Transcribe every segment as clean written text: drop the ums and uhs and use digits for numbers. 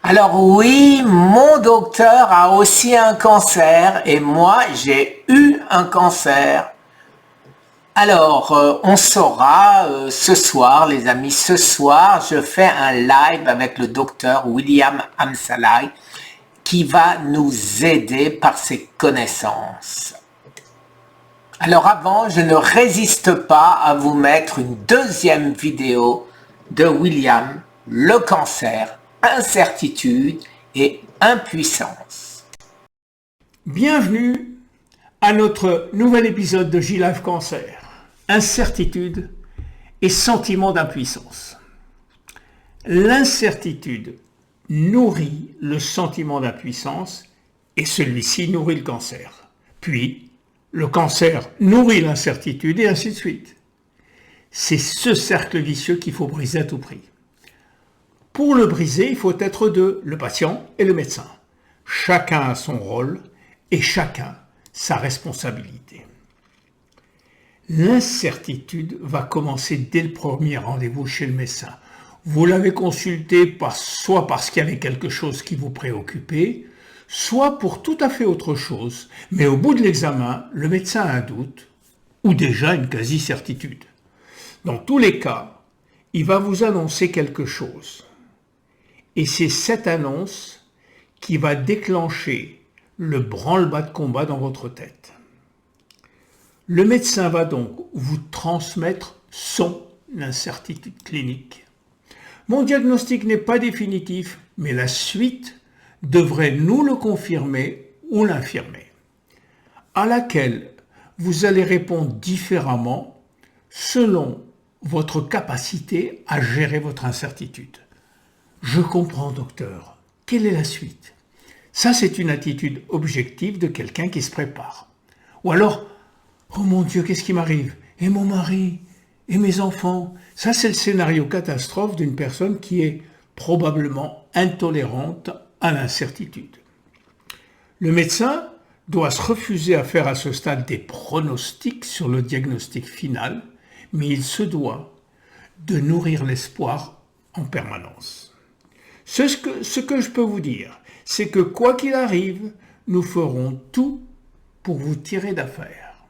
Alors oui, mon docteur a aussi un cancer et moi j'ai eu un cancer. Alors, on saura ce soir, les amis, ce soir, je fais un live avec le docteur William Amsalai qui va nous aider par ses connaissances. Alors avant, je ne résiste pas à vous mettre une deuxième vidéo de William, le cancer, incertitude et impuissance. Bienvenue à notre nouvel épisode de J-Live Cancer, incertitude et sentiment d'impuissance. L'incertitude nourrit le sentiment d'impuissance et celui-ci nourrit le cancer. Puis, le cancer nourrit l'incertitude et ainsi de suite. C'est ce cercle vicieux qu'il faut briser à tout prix. Pour le briser, il faut être deux, le patient et le médecin. Chacun a son rôle et chacun sa responsabilité. L'incertitude va commencer dès le premier rendez-vous chez le médecin. Vous l'avez consulté soit parce qu'il y avait quelque chose qui vous préoccupait, soit pour tout à fait autre chose. Mais au bout de l'examen, le médecin a un doute ou déjà une quasi-certitude. Dans tous les cas, il va vous annoncer quelque chose. Et c'est cette annonce qui va déclencher le branle-bas de combat dans votre tête. Le médecin va donc vous transmettre son incertitude clinique. Mon diagnostic n'est pas définitif, mais la suite devrait nous le confirmer ou l'infirmer, à laquelle vous allez répondre différemment selon votre capacité à gérer votre incertitude. Je comprends, docteur. Quelle est la suite? Ça, c'est une attitude objective de quelqu'un qui se prépare. Ou alors, oh mon Dieu, qu'est-ce qui m'arrive? Et mon mari? Et mes enfants? Ça, c'est le scénario catastrophe d'une personne qui est probablement intolérante à l'incertitude. Le médecin doit se refuser à faire à ce stade des pronostics sur le diagnostic final, mais il se doit de nourrir l'espoir en permanence. Ce que je peux vous dire, c'est que quoi qu'il arrive, nous ferons tout pour vous tirer d'affaire.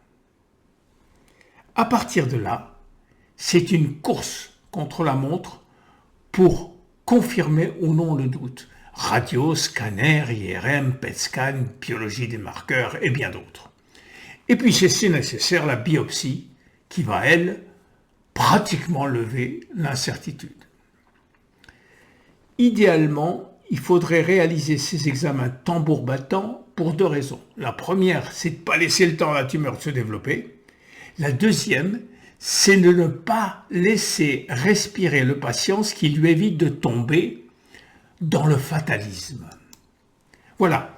À partir de là, c'est une course contre la montre pour confirmer ou non le doute. Radio, scanner, IRM, PET scan, biologie des marqueurs et bien d'autres. Et puis c'est si nécessaire la biopsie qui va, elle, pratiquement lever l'incertitude. Idéalement, il faudrait réaliser ces examens tambour battant pour deux raisons. La première, c'est de ne pas laisser le temps à la tumeur de se développer. La deuxième, c'est de ne pas laisser respirer le patient, ce qui lui évite de tomber dans le fatalisme. Voilà,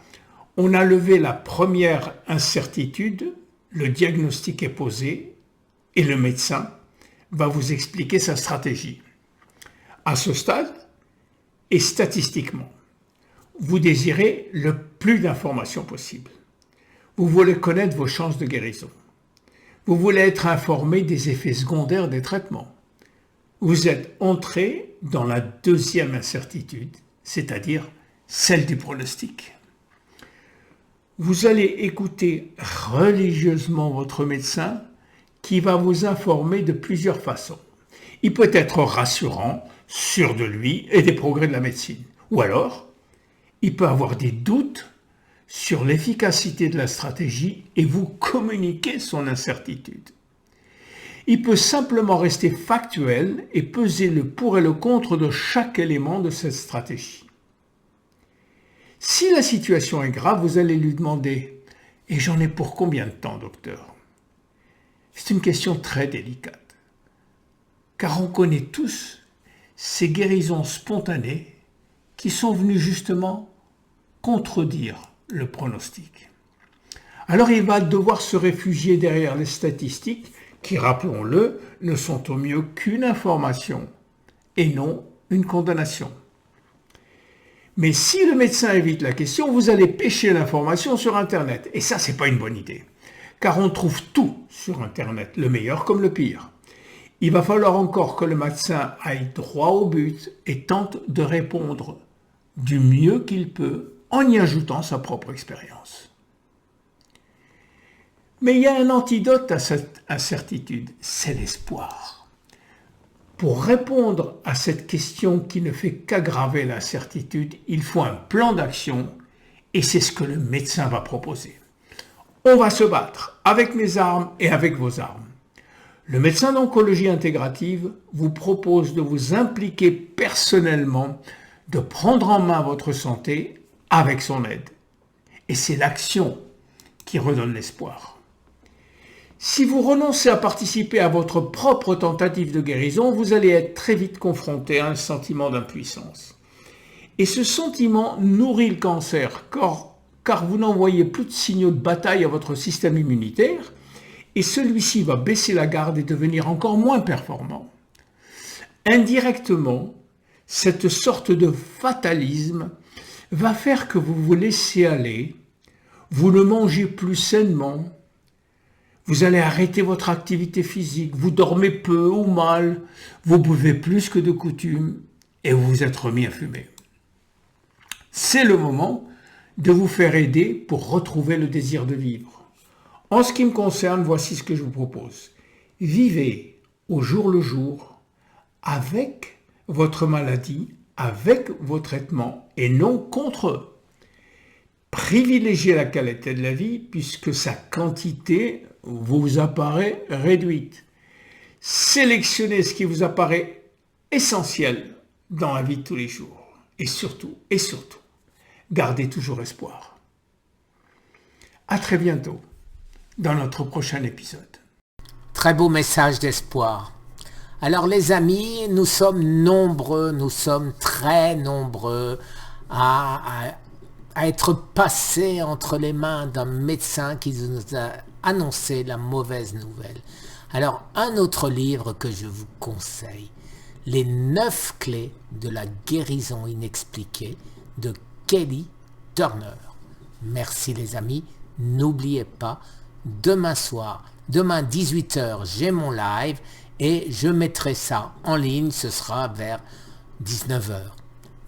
on a levé la première incertitude, le diagnostic est posé et le médecin va vous expliquer sa stratégie. À ce stade, et statistiquement, vous désirez le plus d'informations possible. Vous voulez connaître vos chances de guérison. Vous voulez être informé des effets secondaires des traitements. Vous êtes entré dans la deuxième incertitude, c'est-à-dire celle du pronostic. Vous allez écouter religieusement votre médecin qui va vous informer de plusieurs façons. Il peut être rassurant, sûr de lui et des progrès de la médecine. Ou alors, il peut avoir des doutes sur l'efficacité de la stratégie et vous communiquer son incertitude. Il peut simplement rester factuel et peser le pour et le contre de chaque élément de cette stratégie. Si la situation est grave, vous allez lui demander « Et j'en ai pour combien de temps, docteur ?» C'est une question très délicate, car on connaît tous ces guérisons spontanées qui sont venues justement contredire le pronostic. Alors il va devoir se réfugier derrière les statistiques qui, rappelons-le, ne sont au mieux qu'une information et non une condamnation. Mais si le médecin évite la question, vous allez pêcher l'information sur Internet. Et ça, c'est pas une bonne idée. Car on trouve tout sur Internet, le meilleur comme le pire. Il va falloir encore que le médecin aille droit au but et tente de répondre du mieux qu'il peut en y ajoutant sa propre expérience. Mais il y a un antidote à cette incertitude, c'est l'espoir. Pour répondre à cette question qui ne fait qu'aggraver l'incertitude, il faut un plan d'action et c'est ce que le médecin va proposer. On va se battre avec mes armes et avec vos armes. Le médecin d'oncologie intégrative vous propose de vous impliquer personnellement, de prendre en main votre santé avec son aide. Et c'est l'action qui redonne l'espoir. Si vous renoncez à participer à votre propre tentative de guérison, vous allez être très vite confronté à un sentiment d'impuissance. Et ce sentiment nourrit le cancer, car vous n'envoyez plus de signaux de bataille à votre système immunitaire, et celui-ci va baisser la garde et devenir encore moins performant. Indirectement, cette sorte de fatalisme va faire que vous vous laissez aller, vous ne mangez plus sainement, vous allez arrêter votre activité physique, vous dormez peu ou mal, vous buvez plus que de coutume et vous vous êtes remis à fumer. C'est le moment de vous faire aider pour retrouver le désir de vivre. En ce qui me concerne, voici ce que je vous propose. Vivez au jour le jour avec votre maladie, avec vos traitements et non contre eux. Privilégiez la qualité de la vie puisque sa quantité vous apparaît réduite. Sélectionnez ce qui vous apparaît essentiel dans la vie de tous les jours. Et surtout, gardez toujours espoir. À très bientôt dans notre prochain épisode. Très beau message d'espoir. Alors les amis, nous sommes nombreux, nous sommes très nombreux à être passés entre les mains d'un médecin qui nous a annoncé la mauvaise nouvelle. Alors un autre livre que je vous conseille, Les 9 clés de la guérison inexpliquée de Kelly Turner. Merci les amis, n'oubliez pas, demain soir, demain 18h, j'ai mon live et je mettrai ça en ligne, ce sera vers 19h.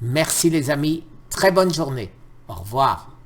Merci les amis, très bonne journée. Au revoir.